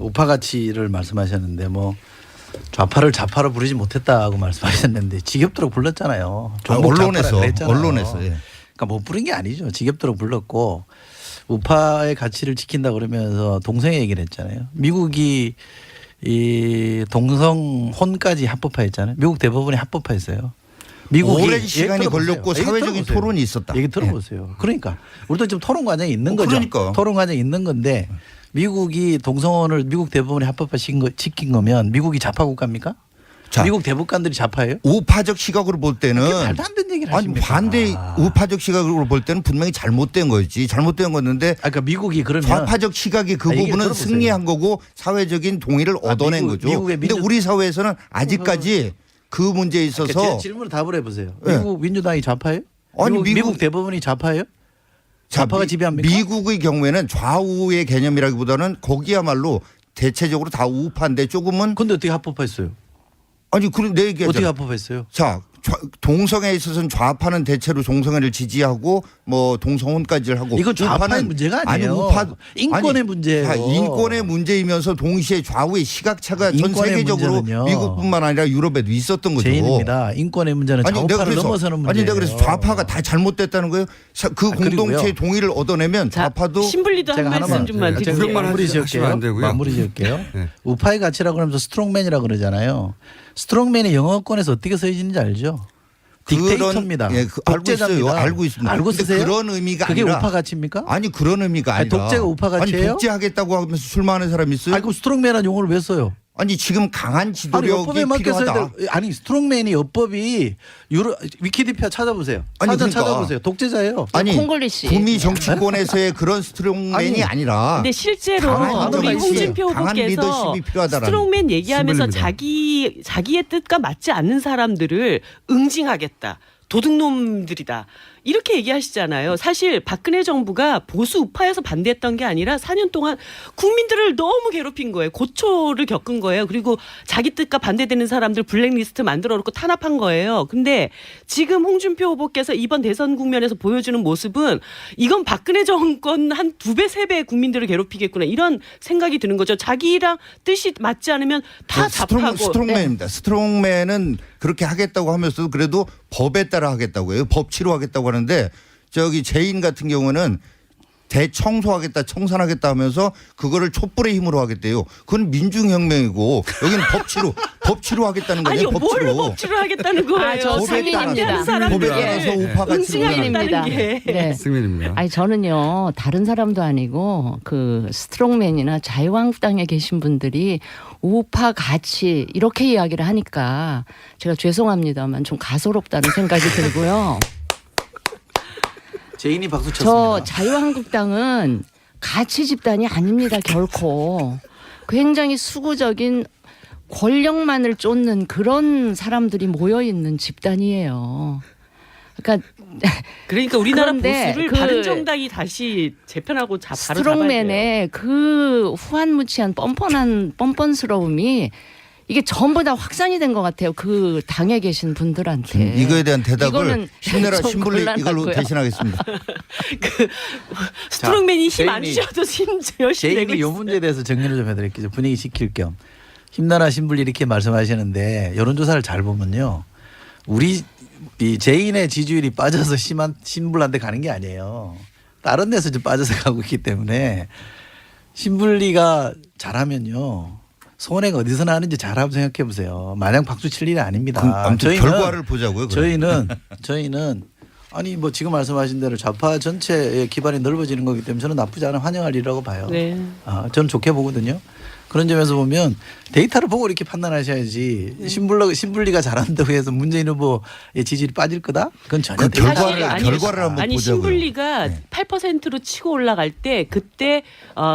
우파 가치를 말씀하셨는데 뭐 좌파를 좌파로 부르지 못했다고 말씀하셨는데 지겹도록 불렀잖아요. 언론에서 그랬잖아요. 예. 그러니까 못 부른 게 아니죠. 지겹도록 불렀고 우파의 가치를 지킨다 그러면서 동성애 얘기를 했잖아요. 미국이 이 동성혼까지 합법화했잖아요. 미국 대법원이 합법화했어요. 미국이 오랜 시간이 걸렸고 사회적인 토론이 있었다. 얘기 들어보세요. 그러니까 우리도 지금 토론 과정이 있는 거죠. 그러니까. 토론 과정이 있는 건데 미국이 동성혼을 미국 대법원이 합법화 시킨 거면 미국이 좌파 국가입니까? 자, 미국 대법관들이 좌파예요? 우파적 시각으로 볼 때는 말도 안 되는 얘기를 아니 하십니까? 반대 우파적 시각으로 볼 때는 분명히 잘못된 거지. 잘못된 건데 그러니까 미국이 그러면 좌파적 시각이 그 얘기를 부분은 들어보세요. 승리한 거고 사회적인 동의를 얻어낸 거죠. 미국의 근데 우리 사회에서는 아직까지 그 문제에 있어서 제 질문을 답을 해보세요. 네. 미국 민주당이 좌파예요? 아니, 미국 대법원이 좌파예요? 좌파가 지배합니까? 미국의 경우에는 좌우의 개념이라기보다는 거기야말로 대체적으로 다 우파인데 조금은 근데 어떻게 합법화했어요? 아니 그런 내 얘기잖아. 어떻게 합법화했어요? 자, 동성애에 있어서는 좌파는 대체로 동성애를 지지하고 뭐 동성혼까지를 하고 이건 좌파의 우파는 문제가 아니에요. 아니, 우파 인권의 아니, 문제예요. 자, 인권의 문제이면서 동시에 좌우의 시각차가 전 인권의 세계적으로 문제는요. 미국뿐만 아니라 유럽에도 있었던 거죠. 제인입니다. 인권의 문제는 좌우파를 넘어서는 문제예요. 아니 내가 그래서 좌파가 다 잘못됐다는 거예요. 그 공동체의 그리고요. 동의를 얻어내면 자, 좌파도 신불리도 한 제가 말씀 하나만 좀만 제가 드릴게요. 마무리 하시면 지을게요. 안 되고요. 마무리 지을게요. 네. 우파의 가치라고 하면서 스트롱맨이라고 그러잖아요. 스트롱맨이 영어권에서 어떻게 쓰여지는지 알죠? 딕테이터입니다. 예, 알고 있어요. 알고 있습니다. 알고 근데 쓰세요? 그런 의미가 그게 아니라 우파 가치입니까? 아니 그런 의미가 아니, 아니라 독재가 우파 가치예요? 아니 독재하겠다고 하면서 술만하는 사람이 있어요? 아니 그럼 스트롱맨이라는 용어를 왜 써요? 아니 지금 강한 아니 지도력이 여법에 맞게 써야 필요하다. 돼. 아니 스트롱맨이 여법이 위키디피아 찾아보세요. 아니, 사전 그러니까. 찾아보세요. 독재자예요. 아니 콩글리시. 구미 정치권에서의 그런 스트롱맨이 아니라 근데 실제로 강한 우리 정치, 홍준표 강한 후보께서 리더십이 필요하다라는 스트롱맨 얘기하면서 신분입니다. 자기의 뜻과 맞지 않는 사람들을 응징하겠다. 도둑놈들이다. 이렇게 얘기하시잖아요. 사실 박근혜 정부가 보수 우파에서 반대했던 게 아니라 4년 동안 국민들을 너무 괴롭힌 거예요. 고초를 겪은 거예요. 그리고 자기 뜻과 반대되는 사람들 블랙리스트 만들어 놓고 탄압한 거예요. 근데 지금 홍준표 후보께서 이번 대선 국면에서 보여주는 모습은 이건 박근혜 정권 한 2배, 3배 국민들을 괴롭히겠구나. 이런 생각이 드는 거죠. 자기랑 뜻이 맞지 않으면 다 잡하고. 스트롱맨입니다. 스트롱맨은 그렇게 하겠다고 하면서도 그래도 법에 따라 하겠다고 해요. 법치로 하겠다고 하는데 저기 제인 같은 경우는 대청소하겠다 청산하겠다 하면서 그거를 촛불의 힘으로 하겠대요. 그건 민중혁명이고 여기는 법치로 하겠다는 거예요. 아니 뭘 법치로 하겠다는 거예요. 저 법에 따라서 사람들 법에 따라서 우파가 응징하겠다는 게. 네. 승민입니다. 아니 저는요 다른 사람도 아니고 그 스트롱맨이나 자유한국당에 계신 분들이 우파 가치 이렇게 이야기를 하니까 제가 죄송합니다만 좀 가소롭다는 생각이 들고요. 제인이 박수 저 쳤습니다. 자유한국당은 가치 집단이 아닙니다 결코. 굉장히 수구적인 권력만을 쫓는 그런 사람들이 모여 있는 집단이에요. 그러니까 우리나라 그런데 보수를 그 바른정당이 다시 재편하고 바로 잡아야 돼요. 스트롱맨의 그 후한무치한 뻔뻔스러움이 이게 전부 다 확산이 된 것 같아요. 그 당에 계신 분들한테. 이거에 대한 대답을 이거는 힘내라 좀 신불리 이걸로 곤란하고요. 대신하겠습니다. 스트롱맨이 힘 안 제인이- 주셔도 힘 열심히 내고 제인이 이 있어요. 문제에 대해서 정리를 좀 해드릴게요. 분위기 시킬 겸. 힘나라 신불 이렇게 말씀하시는데 여론조사를 잘 보면요. 우리 이 제인의 지지율이 빠져서 심한 신불한테 가는 게 아니에요. 다른 데서 좀 빠져서 가고 있기 때문에 신불리가 잘하면요. 손해가 어디서 나는지 잘 한번 생각해 보세요. 마냥 박수 칠 일이 아닙니다. 아무튼 결과를 보자고요. 그럼. 저희는 아니 뭐 지금 말씀하신 대로 좌파 전체의 기반이 넓어지는 거기 때문에 저는 나쁘지 않은 환영할 일이라고 봐요. 네. 저는 좋게 보거든요. 그런 점에서 보면 데이터를 보고 이렇게 판단하셔야지 신불리가 잘한다고 해서 문재인 후보의 지지율이 빠질 거다? 그건 전혀 그 데이터가 결과를 아니에요. 결과를 한번 아니 보자고요. 신불리가 네. 8%로 치고 올라갈 때 그때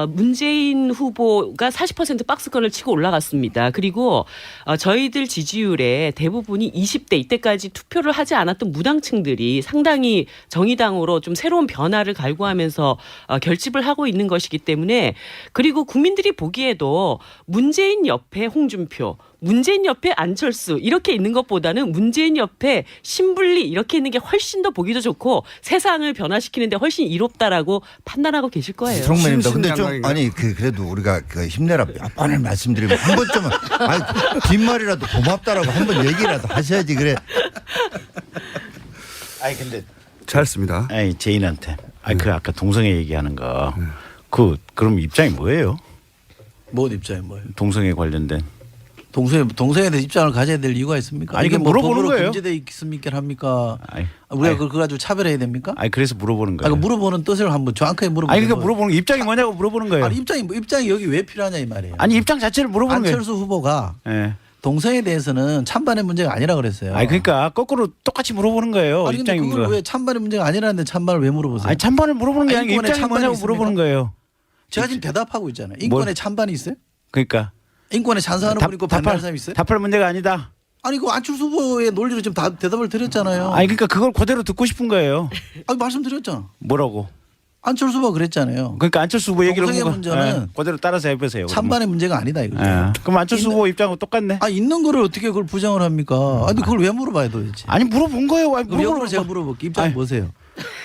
문재인 후보가 40% 박스권을 치고 올라갔습니다. 그리고 저희들 지지율의 대부분이 20대 이때까지 투표를 하지 않았던 무당층들이 상당히 정의당으로 좀 새로운 변화를 갈구하면서 결집을 하고 있는 것이기 때문에 그리고 국민들이 보기에도 것처럼요. 문재인 옆에 홍준표, 문재인 옆에 안철수 이렇게 있는 것보다는 문재인 옆에 신불리 이렇게 있는 게 훨씬 더 보기도 좋고 세상을 변화시키는데 훨씬 이롭다라고 판단하고 계실 거예요. 스트롱맨입니다. 근데 좀 심신양강인가요? 아니 그래도 우리가 힘내라 몇 번을 말씀드리면 한 번쯤은 아니, 빈말이라도 고맙다라고 한 번 얘기라도 하셔야지 그래. 아니 근데 잘했습니다. 아니 제인한테 그 아까 동성애 얘기하는 거 그럼 입장이 뭐예요? 뭔 입장이 뭐예요? 동성애 관련된 동성애에 대해서 입장을 가져야 될 이유가 있습니까? 아니, 이게 그 뭐 물어보는 법으로 거예요. 금지돼 있습니까? 합니까? 아니, 우리가 아니. 그걸 가지고 차별해야 됩니까? 아니 그래서 물어보는 아, 거예요. 그 물어보는 뜻을 한번 정확하게 물어보세요. 아니 그러니까 물어보는 게 입장이 뭐냐고 물어보는 거예요. 아니, 입장이 여기 왜 필요하냐 이 말이에요. 아니 입장 자체를 물어보는 거예요. 안철수 후보가 예. 동성애에 대해서는 찬반의 문제가 아니라 그랬어요. 아니 그러니까 거꾸로 똑같이 물어보는 거예요. 아니 근데 입장인 그걸 거. 왜 찬반의 문제가 아니라는데 찬반을 왜 물어보세요? 아니 찬반을 물어보는 게 아니, 아니고 인권에 입장이 찬반이 뭐냐고 있습니까? 물어보는 거예요. 제가 지금 대답하고 있잖아요. 인권에 찬반이 있어요? 그러니까 인권에 찬성하는 분 있고 반대하는 사람이 있어요? 답할 문제가 아니다. 아니 그 안철수 후보의 논리로 지금 다 대답을 드렸잖아요. 아니 그러니까 그걸 그대로 듣고 싶은 거예요. 아니 말씀드렸잖아. 뭐라고? 안철수 후보가 그랬잖아요. 그러니까 안철수 후보 얘기를 동성애 한 거- 문제는 예, 그대로 따라서 해보세요. 그러면. 찬반의 문제가 아니다 이거죠. 예. 그럼 안철수 후보 입장하고 똑같네. 아 있는 거를 어떻게 그걸 부정을 합니까? 아니 그걸 왜 물어봐요 도대체? 아니 물어본 거예요. 아니, 그럼 역으로 물어본 제가 거. 물어볼게. 입장 아니. 뭐세요?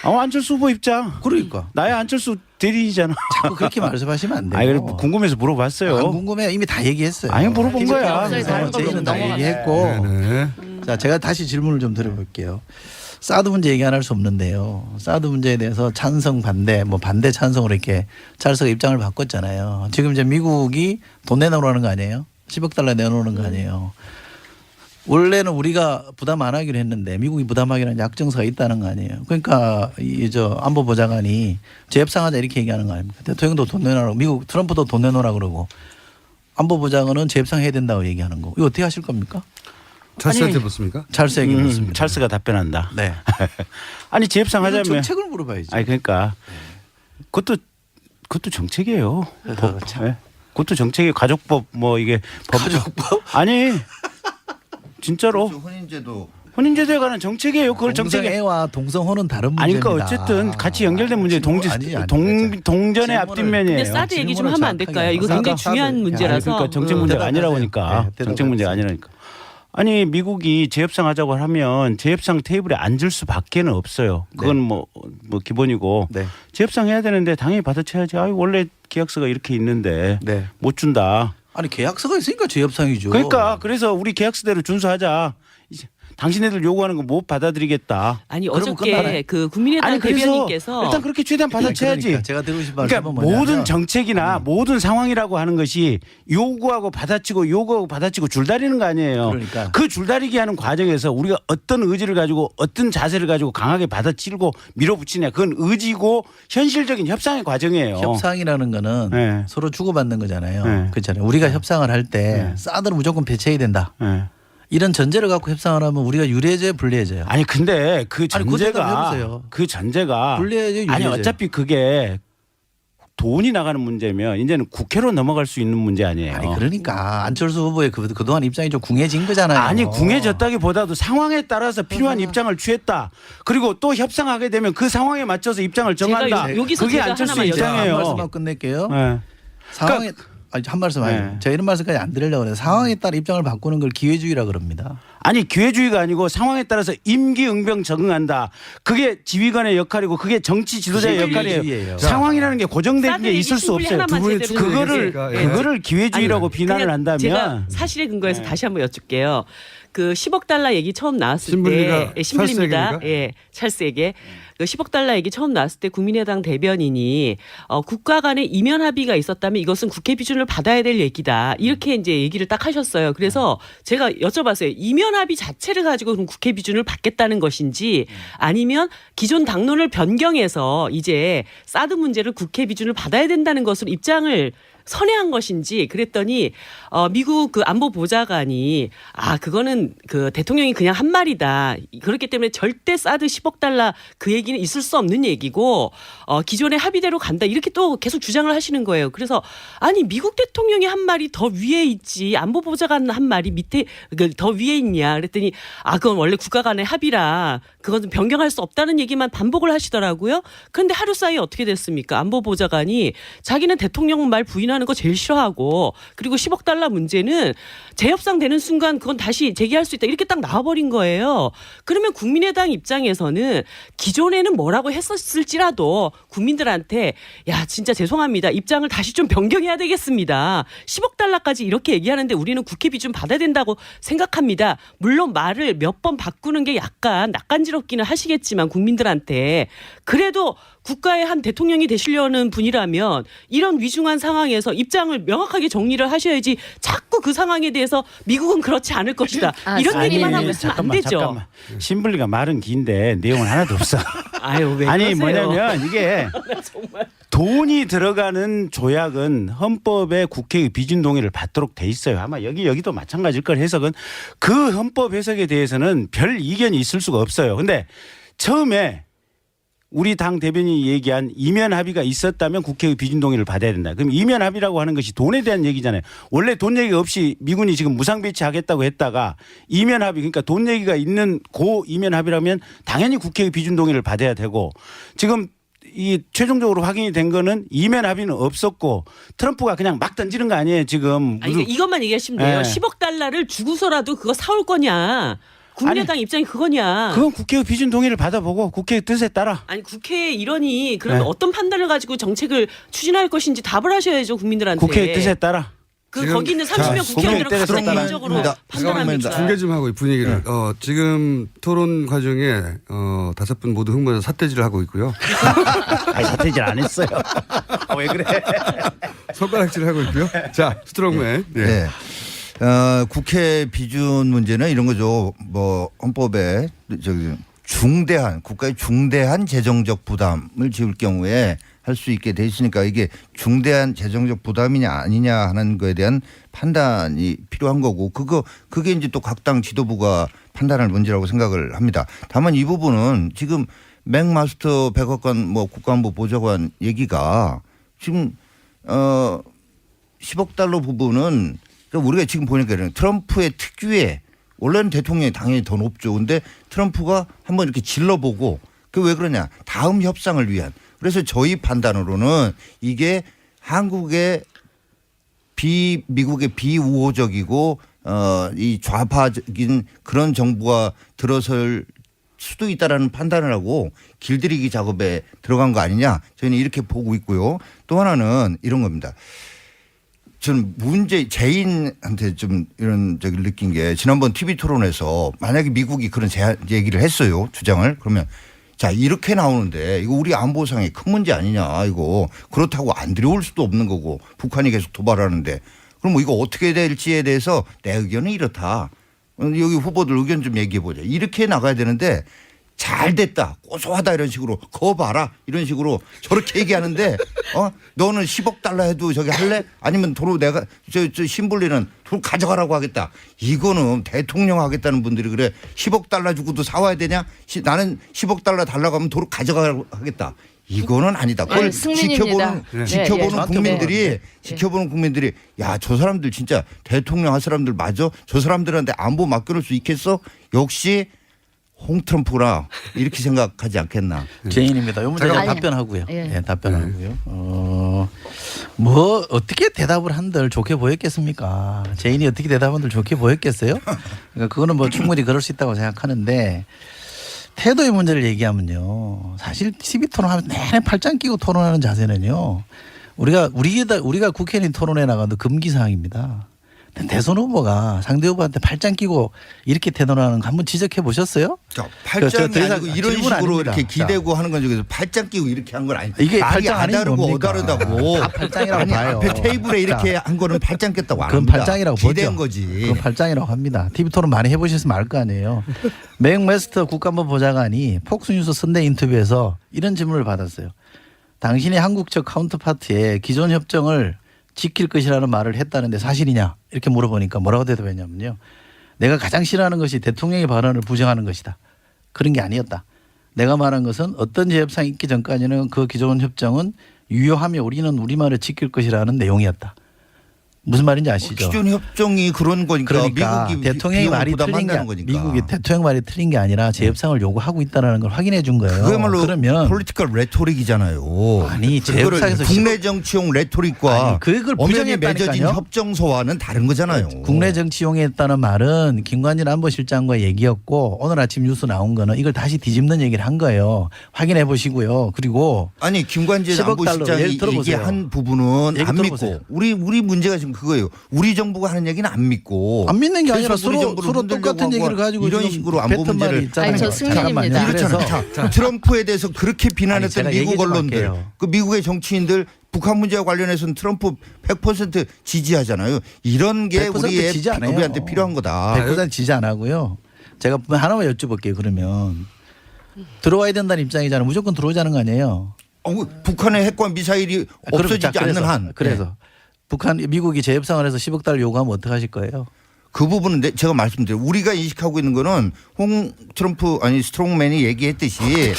안철수 후보 입장. 그러니까 나야 안철수 대리인이잖아. 자꾸 그렇게 말씀하시면 안 돼요. 아니 그래 궁금해서 물어봤어요. 안 궁금해. 이미 다 얘기했어요. 아니, 물어본 거야. 없어요. 다른 걸로 저희는 다 넘어가세요. 얘기했고. 네. 자 제가 다시 질문을 좀 드려볼게요. 사드 문제 얘기 안 할 수 없는데요. 사드 문제에 대해서 찬성 반대 뭐 반대 찬성으로 이렇게 찰스가 입장을 바꿨잖아요. 지금 이제 미국이 돈 내놓으라는 거 아니에요? 10억 달러 내놓는 거 아니에요? 원래는 우리가 부담 안 하기로 했는데 미국이 부담하기로 한 약정서가 있다는 거 아니에요. 그러니까 이 저 안보보좌관이 재협상하자 이렇게 얘기하는 거 아닙니까? 대통령도 돈 내놓으라고 미국 트럼프도 돈 내놓으라 그러고 안보보좌관은 재협상해야 된다고 얘기하는 거. 이거 어떻게 하실 겁니까? 찰스한테 아니, 묻습니까? 찰스에게 묻습니다. 찰스가 답변한다. 네. 아니 이건 재협상하자면. 정책을 물어봐야지. 아니 그러니까 그것도 정책이에요. 법. 참. 예. 그것도 정책이 가족법 뭐 이게 가족법? 아니 진짜로 혼인제도 혼인제도에 관한 정책이에요. 그걸 정책이 동성애와 동성혼은 다른 아니 문제입니다. 그러니까 어쨌든 같이 연결된 문제 아니, 동전의 앞뒷면이에요. 근데 사드 얘기 좀 질문을 하면 안 될까요? 이거 정확하게 굉장히 하세요. 중요한 사드. 문제라서. 그러니까 정책 문제가 대답하세요. 아니라 보니까 네, 정책 문제가 대답하세요. 아니라니까. 아니 미국이 재협상하자고 하면 재협상 테이블에 앉을 수밖에는 없어요. 그건 뭐 기본이고 네. 재협상해야 되는데 당연히 받아쳐야지. 아유 원래 계약서가 이렇게 있는데 네. 못 준다. 아니 계약서가 있으니까 재협상이죠. 그러니까 그래서 우리 계약서대로 준수하자. 이제 당신네들 요구하는 거 못 받아들이겠다. 아니 그럼 어저께 끝나네. 그 국민의당 그래서 대변인께서 일단 그렇게 최대한 받아쳐야지. 그러니까 제가 드리고 싶은 그러니까 말씀은 뭐냐면 모든 정책이나 모든 상황이라고 하는 것이 요구하고 받아치고 줄다리는 거 아니에요. 그러니까. 그 줄다리기 하는 과정에서 우리가 어떤 의지를 가지고 어떤 자세를 가지고 강하게 받아치고 밀어붙이냐 그건 의지고 현실적인 협상의 과정이에요. 협상이라는 거는 네. 서로 주고받는 거잖아요. 네. 그렇잖아요. 우리가 협상을 할 때 사드는 무조건 배치해야 된다. 예. 이런 전제를 갖고 협상을 하면 우리가 유리해져요, 불리해져요? 아니 근데 그 아니, 그거 전제가 대답해보세요. 그 전제가 불리해져요, 아니 유리해져요? 어차피 그게 돈이 나가는 문제면 이제는 국회로 넘어갈 수 있는 문제 아니에요. 아니 그러니까 안철수 후보의 그동안 입장이 좀 궁해진 거잖아요. 아니 궁해졌다기보다도 상황에 따라서 필요한 입장을 취했다. 그리고 또 협상하게 되면 그 상황에 맞춰서 입장을 정한다. 여기서 그게 제가 안철수 하나만 한 입장이에요. 말씀만 끝낼게요. 네. 상황에 아니, 한 말씀 하죠. 네. 제가 이런 말씀까지 안 드리려고 해요. 상황에 따라 입장을 바꾸는 걸 기회주의라 그럽니다. 아니 기회주의가 아니고 상황에 따라서 임기응변 적응한다. 그게 지휘관의 역할이고 그게 정치 지도자의 역할이에요. 기회주의예요. 상황이라는 게 고정된 사드 게 얘기 있을 수 신불리 없어요. 하나만 두 분이 제대로 지금 그거를 얘기했으니까, 예. 그거를 기회주의라고 비난을 그냥 한다면 제가 사실에 근거해서 다시 한번 여쭙게요. 그 10억 달러 얘기 처음 나왔을 신불리가 때 신불리입니다. 찰스에게입니까? 예, 찰스에게 그 10억 달러 얘기 처음 나왔을 때 국민의당 대변인이 국가 간의 이면 합의가 있었다면 이것은 국회 비준을 받아야 될 얘기다. 이렇게 이제 얘기를 딱 하셨어요. 그래서 제가 여쭤봤어요. 이면 합의 자체를 가지고 그럼 국회 비준을 받겠다는 것인지 아니면 기존 당론을 변경해서 이제 사드 문제를 국회 비준을 받아야 된다는 것으로 입장을 선회한 것인지 그랬더니 미국 그 안보 보좌관이 그거는 그 대통령이 그냥 한 말이다. 그렇기 때문에 절대 사드 10억 달러 그 얘기는 있을 수 없는 얘기고 기존의 합의대로 간다. 이렇게 또 계속 주장을 하시는 거예요. 그래서 아니 미국 대통령이 한 말이 더 위에 있지 안보 보좌관 한 말이 밑에 더 위에 있냐. 그랬더니 그건 원래 국가 간의 합의라 그건 변경할 수 없다는 얘기만 반복을 하시더라고요. 그런데 하루 사이에 어떻게 됐습니까? 안보 보좌관이 자기는 대통령 말 부인하고 부인하는 거 제일 싫어하고 그리고 10억 달러 문제는 재협상 되는 순간 그건 다시 제기할 수 있다 이렇게 딱 나와버린 거예요. 그러면 국민의당 입장에서는 기존에는 뭐라고 했었을지라도 국민들한테 야 진짜 죄송합니다. 입장을 다시 좀 변경해야 되겠습니다. 10억 달러까지 이렇게 얘기하는데 우리는 국회 비준 받아야 된다고 생각합니다. 물론 말을 몇 번 바꾸는 게 약간 낯간지럽기는 하시겠지만 국민들한테 그래도 국가의 한 대통령이 되시려는 분이라면 이런 위중한 상황에서 입장을 명확하게 정리를 하셔야지 자꾸 그 상황에 대해서 미국은 그렇지 않을 것이다. 이런 아니, 얘기만 하고 있으면 안 되죠. 잠깐만. 신불리가 말은 긴데 내용은 하나도 없어. 아유, 왜 아니 그러세요? 뭐냐면 이게 돈이 들어가는 조약은 헌법에 국회의 비준 동의를 받도록 돼 있어요. 아마 여기도 마찬가지일 걸 해석은 그 헌법 해석에 대해서는 별 이견이 있을 수가 없어요. 근데 처음에 우리 당 대변인이 얘기한 이면 합의가 있었다면 국회의 비준 동의를 받아야 된다. 그럼 이면 합의라고 하는 것이 돈에 대한 얘기잖아요. 원래 돈 얘기 없이 미군이 지금 무상 배치하겠다고 했다가 이면 합의 그러니까 돈 얘기가 있는 고 이면 합의라면 당연히 국회의 비준 동의를 받아야 되고 지금 이 최종적으로 확인이 된 거는 이면 합의는 없었고 트럼프가 그냥 막 던지는 거 아니에요 지금. 아니, 그러니까 이것만 얘기하시면 돼요. 네. 10억 달러를 주고서라도 그거 사올 거냐. 국민의당 입장이 그거냐. 그건 국회의 비준 동의를 받아보고 국회의 뜻에 따라. 아니 국회의 일원이 그러면 네. 어떤 판단을 가지고 정책을 추진할 것인지 답을 하셔야죠 국민들한테. 국회의 뜻에 따라. 그 지금 거기 있는 30명 자, 국회의원들은 국회의 뜻에 각자 따라. 개인적으로 잠깐만요. 판단합니까? 중계 좀 하고 이 분위기를. 지금 토론 과정에 5분 모두 흥분해서 삿대질을 하고 있고요. 아니 사퇴질 안 했어요. 왜 그래? 손가락질을 하고 있고요. 자, 스트롱맨. 네. 네. 국회 비준 문제는 이런 거죠. 뭐 헌법에 저기 국가의 중대한 재정적 부담을 지을 경우에 할 수 있게 돼 있으니까 이게 중대한 재정적 부담이냐 아니냐 하는 거에 대한 판단이 필요한 거고 그게 이제 또 각 당 지도부가 판단할 문제라고 생각을 합니다. 다만 이 부분은 지금 맥마스터 백악관 뭐 국가안보 보좌관 얘기가 지금 10억 달러 부분은 그러니까 우리가 지금 보니까 트럼프의 특유의 원래는 대통령이 당연히 더 높죠. 근데 트럼프가 한번 이렇게 질러보고 그 왜 그러냐. 다음 협상을 위한. 그래서 저희 판단으로는 이게 한국의 미국의 비우호적이고 이 좌파적인 그런 정부가 들어설 수도 있다라는 판단을 하고 길들이기 작업에 들어간 거 아니냐. 저희는 이렇게 보고 있고요. 또 하나는 이런 겁니다. 저는 제인한테 좀 이런 저기를 느낀 게 지난번 TV 토론에서 만약에 미국이 그런 얘기를 했어요. 주장을. 그러면 자, 이렇게 나오는데 이거 우리 안보상에 큰 문제 아니냐. 이거 그렇다고 안 들여올 수도 없는 거고 북한이 계속 도발하는데 그럼 뭐 이거 어떻게 될지에 대해서 내 의견은 이렇다. 여기 후보들 의견 좀 얘기해 보자. 이렇게 나가야 되는데 잘 됐다. 고소하다 이런 식으로 거 봐라 이런 식으로 저렇게 얘기하는데 너는 10억 달러 해도 저기 할래? 아니면 도로 내가 저 신불리는 돈 가져가라고 하겠다. 이거는 대통령 하겠다는 분들이 그래 10억 달러 주고도 사와야 되냐? 나는 10억 달러 달라고 하면 도로 가져가라고 하겠다. 이거는 아니다. 그걸 승민입니다. 지켜보는 국민들이 네. 지켜보는 국민들이 야, 저 사람들 진짜 대통령 할 사람들 맞아? 저 사람들한테 안보 맡겨놓을 수 있겠어? 역시 홍트럼프라 이렇게 생각하지 않겠나. 제인입니다. 이 문제 잠깐만. 답변하고요. 예. 네, 답변하고요. 뭐 어떻게 대답을 한들 좋게 보였겠습니까? 제인이 어떻게 대답한들 좋게 보였겠어요? 그러니까 그거는 뭐 충분히 그럴 수 있다고 생각하는데 태도의 문제를 얘기하면요. 사실 TV 토론하면 내내 팔짱 끼고 토론하는 자세는요. 우리가 국회의원 토론에 나가도 금기 사항입니다. 대선 후보가 상대 후보한테 팔짱 끼고 이렇게 태도하는 거 한번 지적해 보셨어요? 자, 팔짱이 더 이상 아니고 이런 질문 식으로 아닙니다. 이렇게 기대고 하는 건 저기서 팔짱 끼고 이렇게 한 건 아니죠. 이게 말이 팔짱 아닌 아다르고 겁니까? 어다르다고. 다 팔짱이라고 아니, 봐요. 앞에 테이블에 이렇게 자, 한 거는 팔짱 꼈다고 안 그건 합니다. 팔짱이라고 기대한 보죠. 거지. 그건 팔짱이라고 합니다. TV 토론 많이 해보셨으면 알 거 아니에요. 맥메스터 국가안보 보좌관이 폭스뉴스 선대 인터뷰에서 이런 질문을 받았어요. 당신이 한국 측 카운터파트에 기존 협정을 지킬 것이라는 말을 했다는데 사실이냐 이렇게 물어보니까 뭐라고 대답했냐면요. 내가 가장 싫어하는 것이 대통령의 발언을 부정하는 것이다. 그런 게 아니었다. 내가 말한 것은 어떤 재협상이 있기 전까지는 그 기존 협정은 유효하며 우리는 우리말을 지킬 것이라는 내용이었다. 무슨 말인지 아시죠? 기존 협정이 그런 거니까 그러니까 미국이 대통령의 비용을 말이 틀린 게 부담한다는 거니까. 미국이 대통령 말이 틀린 게 아니라 재협상을 요구하고 있다는 걸 확인해 준 거예요. 그야말로 그러면 폴리티컬 레토릭이잖아요. 아니, 그거를 재협상에서 국내 정치용 레토릭과 아니, 그걸 엄연히 맺어진 부정했다니까요. 협정서와는 다른 거잖아요. 국내 정치용에 했다는 말은 김관진 안보실장과의 얘기였고 오늘 아침 뉴스 나온 거는 이걸 다시 뒤집는 얘기를 한 거예요. 확인해 보시고요. 그리고 아니 김관진 10억 달러. 안보실장이 예를 들어보세요. 얘기한 부분은 얘기 안 들어보세요. 믿고 우리 문제가 지금 그거예요. 우리 정부가 하는 얘기는 안 믿고 안 믿는 게 아니라 계속 우리 서로 정부를 서로 흔들려고 똑같은 하고 얘기를 가지고 이런 지금 식으로 안보 뱉은 말이 문제를 있잖아요. 아니, 저 승민입니다. 잠깐만요. 이렇잖아요. 그래서 자, 트럼프에 대해서 그렇게 비난했던 제가 얘기 미국 좀 언론들, 할게요. 그 미국의 정치인들 북한 문제와 관련해서는 트럼프 100% 지지하잖아요. 이런 게 100% 우리의 지지 안 해요. 우리한테 필요한 거다. 100% 지지 안 하고요. 제가 하나만 여쭤볼게요. 그러면 들어와야 된다는 입장이잖아요. 무조건 들어오자는 거 아니에요. 북한의 핵과 미사일이 없어지지 않는 한. 그래서 미국이 재협상을 해서 10억 달러 요구하면 어떻게 하실 거예요? 그 부분은 제가 말씀드려요. 우리가 인식하고 있는 거는 스트롱맨이 얘기했듯이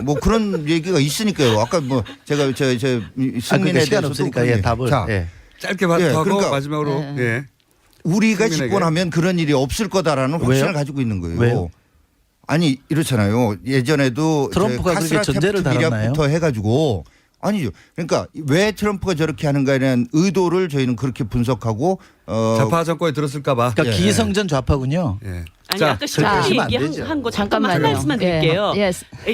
뭐 그런 얘기가 있으니까요. 아까 뭐 제가 저 승민에 시간 대해서도 없으니까 그런 답을. 자, 예. 짧게 예, 하고 그러니까 마지막으로 예. 우리가 승민에게. 집권하면 그런 일이 없을 거다라는 확신을 왜요? 가지고 있는 거예요. 왜요? 아니 이렇잖아요. 예전에도 트럼프가 그렇게 전제를 달았나요? 미략부터 해가지고 아니죠. 그러니까 왜 트럼프가 저렇게 하는가에 대한 의도를 저희는 그렇게 분석하고 좌파 정권에 들었을까봐. 그러니까 예. 기성전 좌파군요. 예. 아니 자, 아까 그렇게 신부님 하시면 안 얘기한 되죠. 거 잠깐만 한 잠깐만요. 말씀만 드릴게요. 예.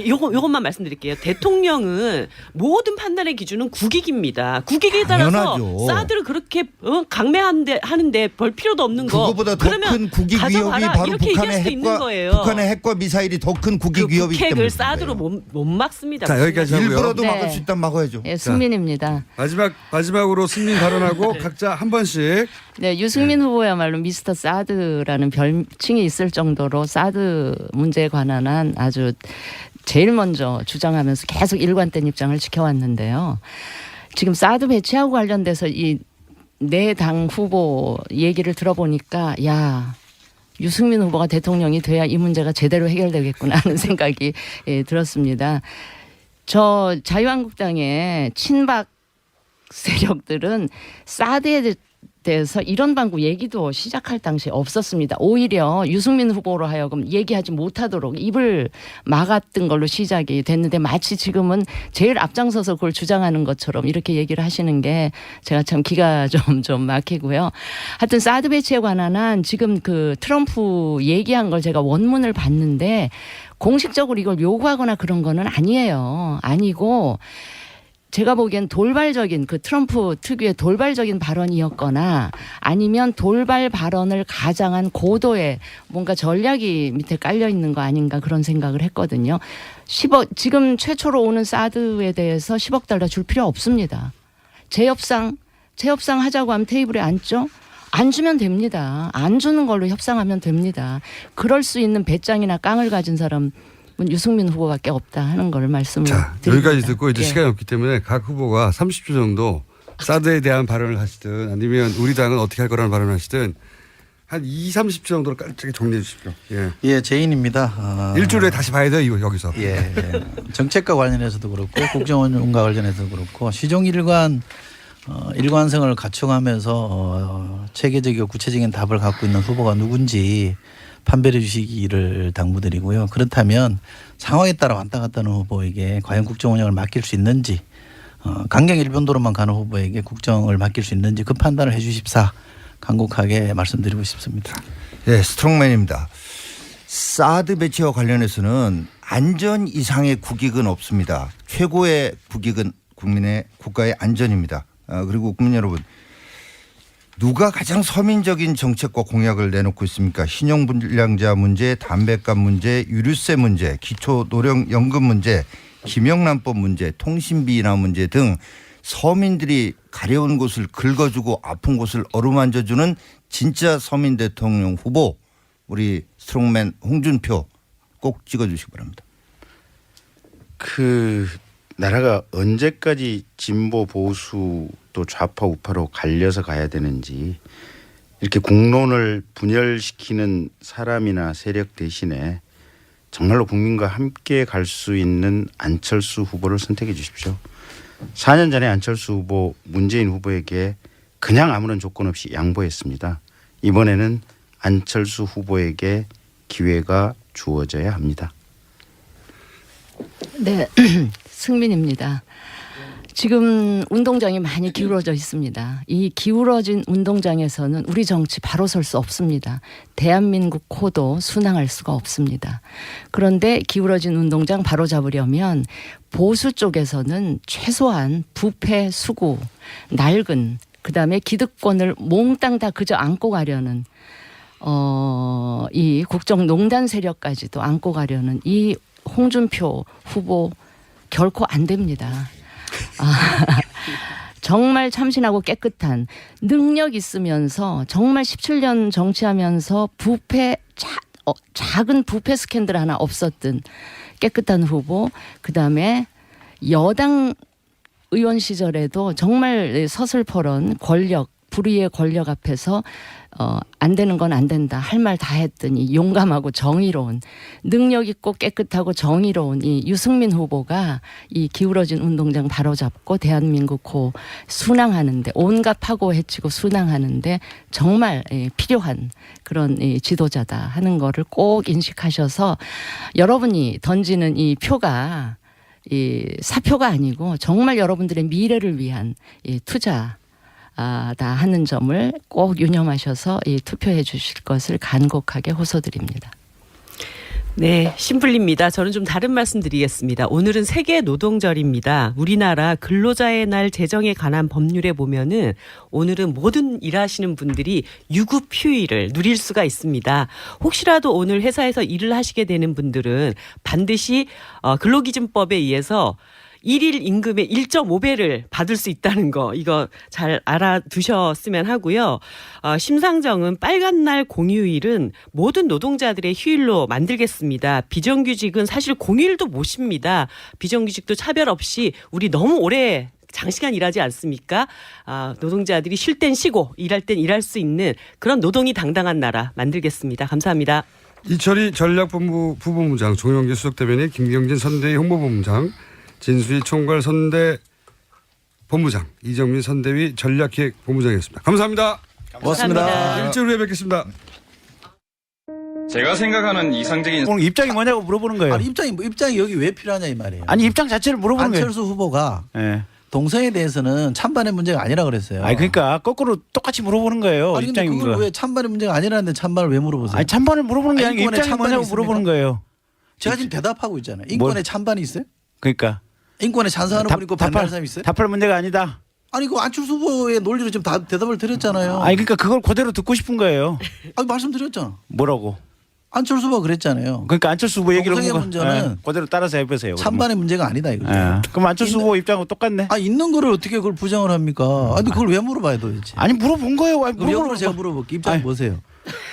요것만 말씀드릴게요. 대통령은 모든 판단의 기준은 국익입니다. 국익에 따라서 당연하죠. 사드를 그렇게 강매하는데 별 필요도 없는 거. 그거보다 더 그러면 큰 국익 위협이 가져가라. 바로 이렇게 얘기할 수도 있는 거예요. 북한의 핵과 미사일이 더 큰 국익 그 위협이기 때문에 북핵을 사드로 못 막습니다. 자, 여기까지 하고요. 일부러도 네. 막을 수 있다면 막아야죠. 예, 승민입니다. 마지막으로 승민 발언하고 각자 한 번씩. 네, 유승민 후보야말로 미스터 사드라는 별칭이 있을 정도로 사드 문제에 관한 한 아주 제일 먼저 주장하면서 계속 일관된 입장을 지켜왔는데요. 지금 사드 배치하고 관련돼서 이 네 당 후보 얘기를 들어보니까 야 유승민 후보가 대통령이 돼야 이 문제가 제대로 해결되겠구나 하는 생각이 들었습니다. 저 자유한국당의 친박 세력들은 사드에 대해서 이런 방구 얘기도 시작할 당시에 없었습니다. 오히려 유승민 후보로 하여금 얘기하지 못하도록 입을 막았던 걸로 시작이 됐는데 마치 지금은 제일 앞장서서 그걸 주장하는 것처럼 이렇게 얘기를 하시는 게 제가 참 기가 좀 막히고요. 하여튼 사드 배치에 관한 한 지금 그 트럼프 얘기한 걸 제가 원문을 봤는데 공식적으로 이걸 요구하거나 그런 거는 아니에요. 아니고 제가 보기엔 돌발적인 그 트럼프 특유의 돌발적인 발언이었거나 아니면 돌발 발언을 가장한 고도의 뭔가 전략이 밑에 깔려 있는 거 아닌가 그런 생각을 했거든요. 10억 지금 최초로 오는 사드에 대해서 10억 달러 줄 필요 없습니다. 재협상 하자고 하면 테이블에 앉죠. 안 주면 됩니다. 안 주는 걸로 협상하면 됩니다. 그럴 수 있는 배짱이나 깡을 가진 사람 유승민 후보밖에 없다 하는 걸 말씀을 자, 드립니다. 여기까지 듣고 이제 예. 시간이 없기 때문에 각 후보가 30초 정도 사드에 대한 발언을 하시든 아니면 우리 당은 어떻게 할 거라는 발언을 하시든 한 30초 정도로 깔끔하게 정리해 주십시오. 예. 예, 제인입니다. 일주일에 다시 봐야 돼요, 이거 여기서. 예, 예. 정책과 관련해서도 그렇고 국정원과 관련해서도 그렇고 시종일관 일관성을 갖춰가면서 체계적이고 구체적인 답을 갖고 있는 후보가 누군지 판별해 주시기를 당부드리고요. 그렇다면 상황에 따라 왔다 갔다 하는 후보에게 과연 국정 운영을 맡길 수 있는지 강경 일변도로만 가는 후보에게 국정을 맡길 수 있는지 그 판단을 해 주십사 간곡하게 말씀드리고 싶습니다. 네, 스트롱맨입니다. 사드 배치와 관련해서는 안전 이상의 국익은 없습니다. 최고의 국익은 국가의 안전입니다. 그리고 국민 여러분, 누가 가장 서민적인 정책과 공약을 내놓고 있습니까? 신용불량자 문제, 담배값 문제, 유류세 문제, 기초노령연금 문제, 김영란법 문제, 통신비 인하 문제 등 서민들이 가려운 곳을 긁어주고 아픈 곳을 어루만져주는 진짜 서민 대통령 후보 우리 스트롱맨 홍준표 꼭 찍어주시기 바랍니다. 그 나라가 언제까지 진보 보수 또 좌파 우파로 갈려서 가야 되는지 이렇게 국론을 분열시키는 사람이나 세력 대신에 정말로 국민과 함께 갈 수 있는 안철수 후보를 선택해 주십시오. 4년 전에 안철수 후보, 문재인 후보에게 그냥 아무런 조건 없이 양보했습니다. 이번에는 안철수 후보에게 기회가 주어져야 합니다. 네, 승민입니다. 지금 운동장이 많이 기울어져 있습니다. 이 기울어진 운동장에서는 우리 정치 바로 설 수 없습니다. 대한민국 코도 순항할 수가 없습니다. 그런데 기울어진 운동장 바로 잡으려면 보수 쪽에서는 최소한 부패, 수구, 낡은 그다음에 기득권을 몽땅 다 그저 안고 가려는 이 국정농단 세력까지도 안고 가려는 이 홍준표 후보 결코 안 됩니다. 정말 참신하고 깨끗한 능력 있으면서 정말 17년 정치하면서 부패 작은 부패 스캔들 하나 없었던 깨끗한 후보, 그다음에 여당 의원 시절에도 정말 서슬퍼런 권력, 불의의 권력 앞에서 안 되는 건 안 된다 할 말 다 했더니 용감하고 정의로운, 능력 있고 깨끗하고 정의로운 이 유승민 후보가 이 기울어진 운동장 바로잡고 대한민국 코 순항하는데, 온갖 파고 헤치고 순항하는데 정말 필요한 그런 지도자다 하는 거를 꼭 인식하셔서 여러분이 던지는 이 표가 이 사표가 아니고 정말 여러분들의 미래를 위한 이 투자 다 하는 점을 꼭 유념하셔서 이 투표해 주실 것을 간곡하게 호소드립니다. 네, 신불립니다. 저는 좀 다른 말씀 드리겠습니다. 오늘은 세계 노동절입니다. 우리나라 근로자의 날 제정에 관한 법률에 보면은 오늘은 모든 일하시는 분들이 유급 휴일을 누릴 수가 있습니다. 혹시라도 오늘 회사에서 일을 하시게 되는 분들은 반드시 근로기준법에 의해서 일일 임금의 1.5배를 받을 수 있다는 거, 이거 잘 알아두셨으면 하고요. 심상정은 빨간 날 공휴일은 모든 노동자들의 휴일로 만들겠습니다. 비정규직은 사실 공휴일도 못 쉽니다. 비정규직도 차별 없이 우리 너무 오래 장시간 일하지 않습니까? 노동자들이 쉴 땐 쉬고 일할 땐 일할 수 있는 그런 노동이 당당한 나라 만들겠습니다. 감사합니다. 이철희 전략본부 부본부장, 종영기 수석대변인, 김경진 선대위 홍보본부장, 진수희 총괄 선대 본부장, 이정민 선대위 전략기획본부장이었습니다. 감사합니다. 고맙습니다. 일주일 후에 뵙겠습니다. 제가 생각하는 이상적인 오늘 입장이 뭐냐고 물어보는 거예요. 아니 입장이 여기 왜 필요하냐 이 말이에요. 아니 입장 자체를 물어보는 거예요. 안철수 후보가 예. 동성에 대해서는 찬반의 문제가 아니라 그랬어요. 아니 그러니까 거꾸로 똑같이 물어보는 거예요. 아니 근데 입장이 그걸 뭐. 왜 찬반의 문제가 아니라는데 찬반을 왜 물어보세요? 아니 찬반을 물어보는 게 아니고 인권에 입장이 찬반이 뭐냐고 있습니까? 물어보는 거예요. 제가 지금 대답하고 있잖아요. 인권에 찬반이 있어요? 그러니까 인권에 찬성하는 분 있고 반대하는 사람이 있어요? 답할 문제가 아니다. 아니 그 안철수 후보의 논리로 지금 다 대답을 드렸잖아요. 아니 그러니까 그걸 그대로 듣고 싶은 거예요. 아니 말씀드렸잖아. 뭐라고? 안철수 후보가 그랬잖아요. 그러니까 안철수 후보 얘기를 동성애 한 거. 문제는 예, 그대로 따라서 해보세요. 찬반의 문제가 아니다 이거죠. 예. 그럼 안철수 후보 입장하고 똑같네. 있는 거를 어떻게 그걸 부정을 합니까? 아니 그걸 왜 물어봐요 도대체? 아니 물어본 거예요. 아니, 그럼 역으로 물어본 제가 거. 물어볼게. 입장 아니. 보세요.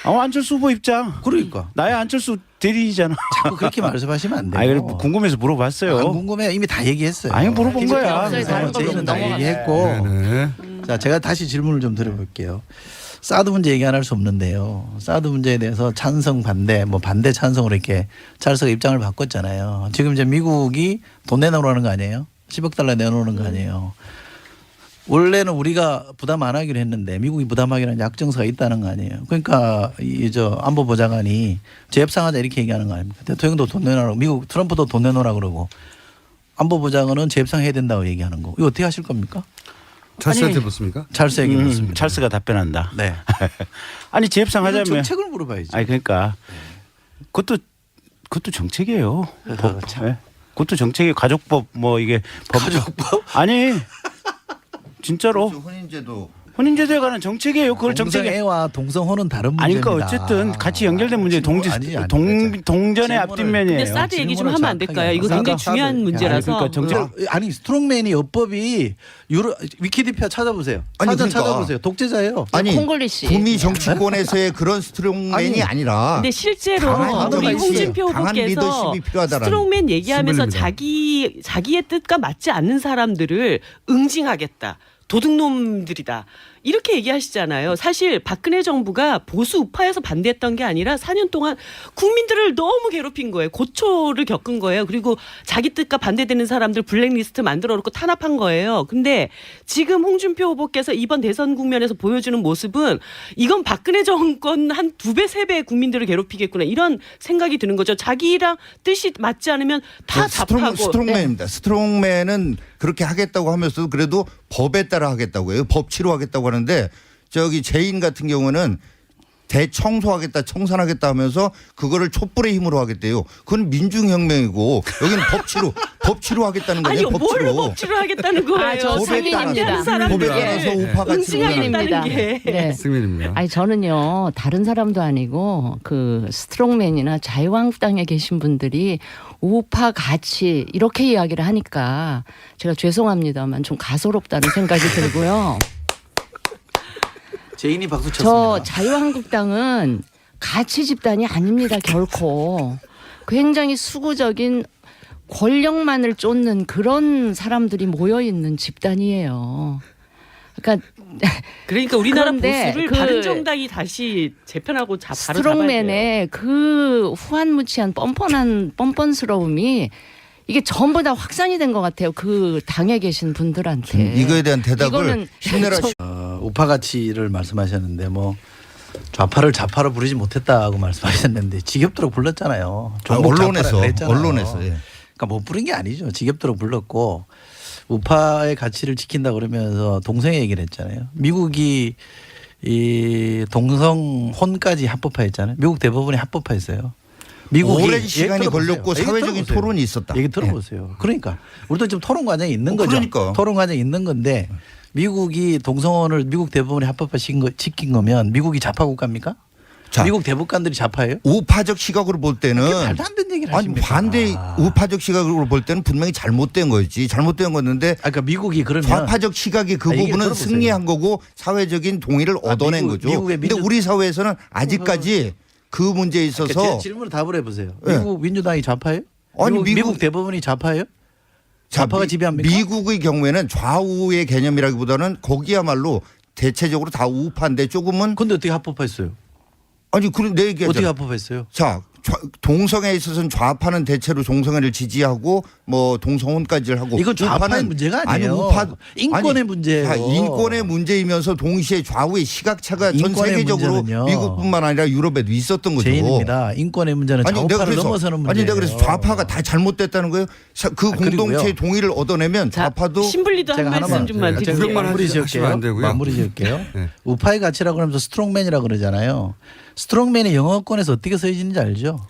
안철수 후보 입장. 그러니까 나야 안철수 대리인이잖아. 자꾸 그렇게 말씀하시면 안 돼요. 아니 그래 궁금해서 물어봤어요. 안 궁금해요. 이미 다 얘기했어요. 아니 물어본 거야. 없어요. 다른 걸로 저희는 다 넘어가네. 얘기했고. 네. 자 제가 다시 질문을 좀 드려볼게요. 사드 문제 얘기 안 할 수 없는데요. 사드 문제에 대해서 찬성 반대 뭐 반대 찬성으로 이렇게 찰스가 입장을 바꿨잖아요. 지금 이제 미국이 돈 내놓으라는 거 아니에요? 10억 달러 내놓는 거 아니에요. 원래는 우리가 부담 안 하기로 했는데 미국이 부담하기로 약정서가 있다는 거 아니에요. 그러니까 저 안보보좌관이 재협상하자 이렇게 얘기하는 거 아닙니까? 대통령도 돈 내놓으라고, 미국 트럼프도 돈 내놓으라 그러고 안보보좌관은 재협상해야 된다고 얘기하는 거. 이거 어떻게 하실 겁니까? 찰스한테 묻습니까? 찰스에게 묻습니다. 찰스가 답변한다. 네. 아니 재협상하자면. 정책을 물어봐야지. 아니 그러니까 그것도 정책이에요. 법. 네. 그것도 정책이 가족법 뭐 이게 가족법? 아니 진짜로 혼인제도 혼인제도에 관한 정책이에요. 그걸 정책에 동성애와 동성혼은 다른 아니 문제입니다. 그러니까 어쨌든 같이 연결된 문제 동전의 앞뒷면이에요. 근데 사드 얘기 좀 하면 안 될까요? 이거 굉장히 중요한 문제라서. 그러니까 정책 아니 스트롱맨이 여법이 위키디피아 찾아보세요. 아니, 사전 그러니까. 찾아보세요. 독재자예요. 아니 콩글리시. 구미 정치권에서의 그런 스트롱맨이 아니라 근데 실제로 강한 우리 리더십이, 홍준표 강한 후보께서 리더십이 필요하다라는 스트롱맨 얘기하면서 신분입니다. 자기의 뜻과 맞지 않는 사람들을 응징하겠다. 도둑놈들이다. 이렇게 얘기하시잖아요. 사실 박근혜 정부가 보수 우파에서 반대했던 게 아니라 4년 동안 국민들을 너무 괴롭힌 거예요. 고초를 겪은 거예요. 그리고 자기 뜻과 반대되는 사람들 블랙리스트 만들어 놓고 탄압한 거예요. 근데 지금 홍준표 후보께서 이번 대선 국면에서 보여주는 모습은 이건 박근혜 정권 한 2배, 3배 국민들을 괴롭히겠구나. 이런 생각이 드는 거죠. 자기랑 뜻이 맞지 않으면 다 잡하고. 스트롱맨입니다. 스트롱맨은 그렇게 하겠다고 하면서도 그래도 법에 따라 하겠다고 해요. 법치로 하겠다고 하는데 저기 재인 같은 경우는 대청소하겠다, 청산하겠다 하면서 그거를 촛불의 힘으로 하겠대요. 그건 민중혁명이고 여기는 법치로 하겠다는 거예요. 아니 뭘로 법치로 하겠다는 거예요. 저 승인입니다. 법에 따라서 우파가 승인입니다. 게. 네. 승민입니다. 아니 저는요 다른 사람도 아니고 그 스트롱맨이나 자유한국당에 계신 분들이 우파 가치 이렇게 이야기를 하니까 제가 죄송합니다만 좀 가소롭다는 생각이 들고요. 제인이 박수 저 쳤습니다. 자유한국당은 가치 집단이 아닙니다 결코. 굉장히 수구적인 권력만을 쫓는 그런 사람들이 모여 있는 집단이에요. 그러니까 우리나라 그런데 보수를 그 바른 정당이 다시 재편하고 바로 잡아야 돼요. 스트롱맨의 그 후한무치한 뻔뻔스러움이 이게 전부 다 확산이 된 것 같아요. 그 당에 계신 분들한테. 이거에 대한 대답을 이거는 힘내라. 우파 가치를 말씀하셨는데 뭐 좌파를 자파로 부르지 못했다고 말씀하셨는데 지겹도록 불렀잖아요. 언론에서 그랬잖아요. 언론에서 예. 그러니까 못 부른 게 아니죠. 지겹도록 불렀고 우파의 가치를 지킨다 그러면서 동성애 얘기를 했잖아요. 미국이 이 동성혼까지 합법화했잖아요. 미국 대법원이 합법화했어요. 미국이 오랜 시간이 들어보세요. 걸렸고 얘기 사회적인 들어보세요. 토론이 있었다. 얘기 들어보세요. 그러니까 우리도 지금 토론 과정이 있는 거죠. 그러니까. 토론 과정이 있는 건데 미국이 동성혼을 미국 대법원이 합법화 시킨 거면 미국이 좌파 국가입니까? 자. 미국 대법관들이 좌파예요? 우파적 시각으로 볼 때는 그게 말도 안 되는 얘기를 아니 하십니까? 반대 우파적 시각으로 볼 때는 분명히 잘못된 거지. 잘못된 건데 그러니까 미국이 그러면 좌파적 시각이 그 얘기를 부분은 들어보세요. 승리한 거고 사회적인 동의를 얻어낸 미국- 거죠. 미국의 근데 우리 사회에서는 아직까지 그 문제에 그러니까 있어서 제 질문을 답을 해보세요. 네. 미국 민주당이 좌파예요? 아니, 미국 대법원이 좌파예요? 좌파가 지배합니까? 미국의 경우에는 좌우의 개념이라기보다는 거기야말로 대체적으로 다 우파인데 조금은 근데 어떻게 합법화했어요? 아니 그런 내 얘기하잖아. 어떻게 합법화했어요? 자, 동성애에 있어서는 좌파는 대체로 동성애를 지지하고 뭐 동성혼까지를 하고 이건 좌파의 우파는 문제가 아니에요. 아니, 우파 인권의 아니, 문제예요. 자, 인권의 문제이면서 동시에 좌우의 시각차가 전 인권의 세계적으로 문제는요. 미국뿐만 아니라 유럽에도 있었던 거죠. 제인입니다. 인권의 문제는 아니 내가 좌우파를 그래서 넘어서는 문제예요. 아니 내가 그래서 좌파가 다 잘못됐다는 거예요. 그 공동체의 그리고요. 동의를 얻어내면 자, 좌파도 신불리도 한 제가 말씀 하나만 좀만 네, 드릴게요. 구경만 마무리 하시면 지을게요. 안 되고요. 마무리 지을게요. 네. 우파의 가치라고 하면서 스트롱맨이라고 그러잖아요. 스트롱맨이 영어권에서 어떻게 쓰여지는지 알죠?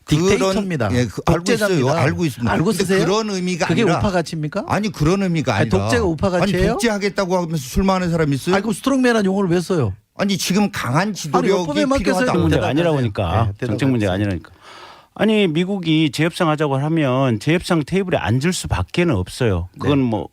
딕테이터입니다. 예, 알고 독재자입니다. 있어요. 알고 있습니다. 알고 근데 쓰세요? 그런 의미가 그게 아니라 우파 가치입니까? 아니 그런 의미가 아니, 아니라 독재가 우파 가치예요? 아니 독재하겠다고 하면서 출마하는 사람이 있어요? 아니 그럼 스트롱맨이라는 용어를 왜 써요? 아니 지금 강한 지도력이 법에 맡겼어요. 필요하다. 그 문제가 대답하세요. 아니라 보니까 네, 정책 문제가 대답하세요. 아니라니까. 아니 미국이 재협상 하자고 하면 재협상 테이블에 앉을 수밖에는 없어요. 그건 뭐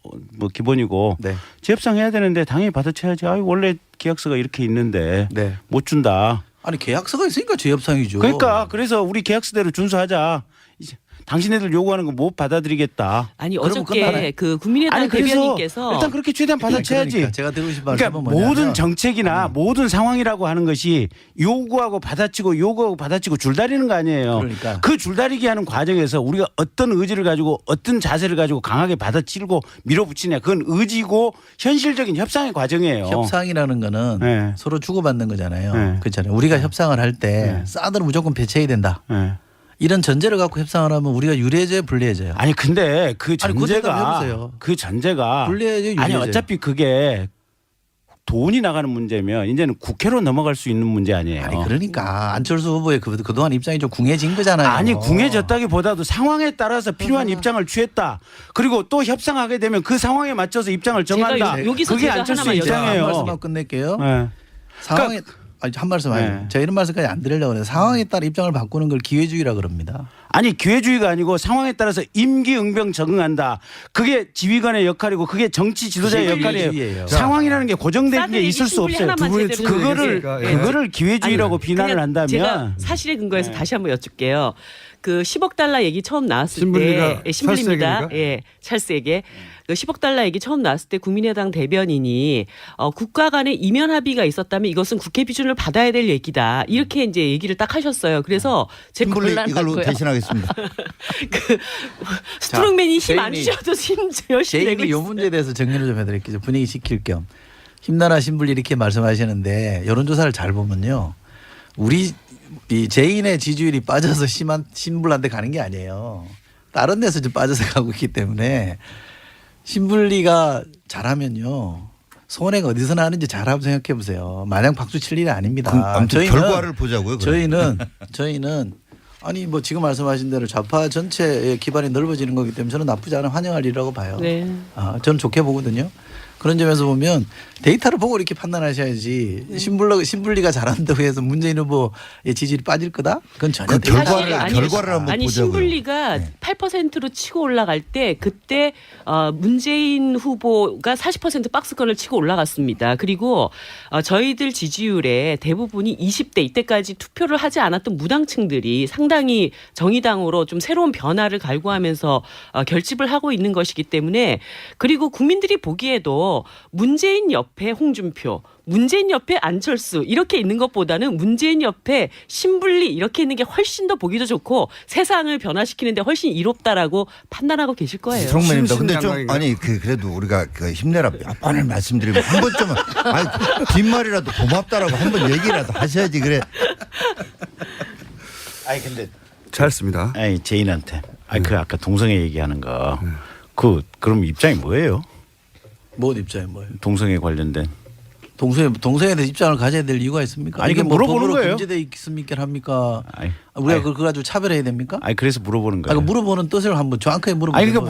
기본이고 네. 재협상 해야 되는데 당연히 받아쳐야지. 아 원래 계약서가 이렇게 있는데 네. 못 준다. 아니 계약서가 있으니까 재협상이죠. 그러니까 그래서 우리 계약서대로 준수하자. 이제 당신네들 요구하는 거 못 받아들이겠다. 아니 그러면 어저께 끝나나요? 그 국민의당 아니 그래서 대변인께서 일단 그렇게 최대한 받아쳐야지. 그러니까 제가 드리고 싶은 그러니까 말씀은 뭐냐면 모든 정책이나 모든 상황이라고 하는 것이 요구하고 받아치고 줄다리는 거 아니에요. 그러니까. 그 줄다리기 하는 과정에서 우리가 어떤 의지를 가지고 어떤 자세를 가지고 강하게 받아치고 밀어붙이냐 그건 의지고 현실적인 협상의 과정이에요. 협상이라는 거는 네. 서로 주고받는 거잖아요. 네. 그렇잖아요. 우리가 협상을 할 때 네. 사드를 무조건 배치해야 된다. 예. 이런 전제를 갖고 협상을 하면 우리가 유리해져요, 불리해져요? 아니 근데 그 아니, 그거 전제가 대답해보세요. 그 전제가 불리해져요, 아니 유리해져요? 어차피 어차피 그게 돈이 나가는 문제면 이제는 국회로 넘어갈 수 있는 문제 아니에요. 아니 그러니까 안철수 후보의 그동안 입장이 좀 궁해진 거잖아요. 아니 궁해졌다기보다도 상황에 따라서 필요한 입장을 취했다. 그리고 또 협상하게 되면 그 상황에 맞춰서 입장을 정한다. 여기서 그게 제가 안철수 하나만 한 입장이에요. 말씀만 끝낼게요. 네. 상황에 아니, 한 말씀 네. 하요. 제가 이런 말씀까지 안 드리려고 해요. 상황에 따라 입장을 바꾸는 걸 기회주의라 그럽니다. 아니 기회주의가 아니고 상황에 따라서 임기응변 적응한다. 그게 지휘관의 역할이고 그게 정치 지도자의 기회주의예요. 역할이에요. 상황이 게 고정된 게 있을 수 없어요. 하나만 두 분이 제대로 그거를 그러니까, 예. 그거를 기회주의라고 비난을 그냥 한다면 제가 사실에 근거해서 다시 한번 여쭙게요. 그 10억 달러 얘기 처음 나왔을 신불리가 때 신불리입니다. 찰스에게인가? 예, 찰스에게 그 10억 달러 얘기 처음 나왔을 때 국민의당 대변인이 국가 간의 이면 합의가 있었다면 이것은 국회 비준을 받아야 될 얘기다. 이렇게 이제 얘기를 딱 하셨어요. 그래서 제 신불리 이걸로 곤란하고요. 대신하겠습니다. 그 스트롱맨이 힘 안 제인이- 주셔도 힘 열심히 내고 제인이 이 있어요. 문제에 대해서 정리를 좀 해드릴게요. 분위기 시킬 겸. 힘나라 신불리 이렇게 말씀하시는데 여론조사를 잘 보면요. 우리 이 제인의 지지율이 빠져서 심한 신불한테 가는 게 아니에요. 다른 데서 좀 빠져서 가고 있기 때문에 신불리가 잘하면요. 손해가 어디서 나는지 잘 한번 생각해 보세요. 마냥 박수 칠 일이 아닙니다. 아무튼 결과를 보자고요. 그럼. 저희는 아니 뭐 지금 말씀하신 대로 좌파 전체의 기반이 넓어지는 거기 때문에 저는 나쁘지 않은 환영할 일이라고 봐요. 네. 저는 좋게 보거든요. 그런 점에서 보면 데이터를 보고 이렇게 판단하셔야지 신불리가 잘한다고 해서 문재인 후보의 지지율이 빠질 거다? 그건 전혀 그 데이터가 결과를 아니에요. 결과를 한번 아니 보자고요. 신불리가 네. 8%로 치고 올라갈 때 그때 문재인 후보가 40% 박스권을 치고 올라갔습니다. 그리고 저희들 지지율의 대부분이 20대 이때까지 투표를 하지 않았던 무당층들이 상당히 정의당으로 좀 새로운 변화를 갈구하면서 결집을 하고 있는 것이기 때문에 그리고 국민들이 보기에도 문재인 옆에 홍준표 문재인 옆에 안철수 이렇게 있는 것보다는 문재인 옆에 신불리 이렇게 있는 게 훨씬 더 보기도 좋고 세상을 변화시키는데 훨씬 이롭다라고 판단하고 계실 거예요. 스트롱맨입니다. 근데 좀 심신양강인가요? 아니 그래도 우리가 그 힘내라 몇 번을 말씀드리면 한 번쯤은 아니 빈말이라도 고맙다라고 한 번 얘기라도 하셔야지 그래. 아니 근데 찰스입니다. 아니 제인한테 그 아까 동성애 얘기하는 거 그럼 입장이 뭐예요? 뭔 입장이 뭐예요? 동성애 관련된 동성애에 대해서 입장을 가져야 될 이유가 있습니까? 아니, 이게 뭐 물어보는 법으로 거예요. 금지돼 있습니까? 합니까? 아니, 우리가 아니. 그걸 가지고 차별해야 됩니까? 아니 그래서 물어보는 아, 거예요. 그 물어보는 뜻을 한번 정확하게 물어보세요. 아니 그러니까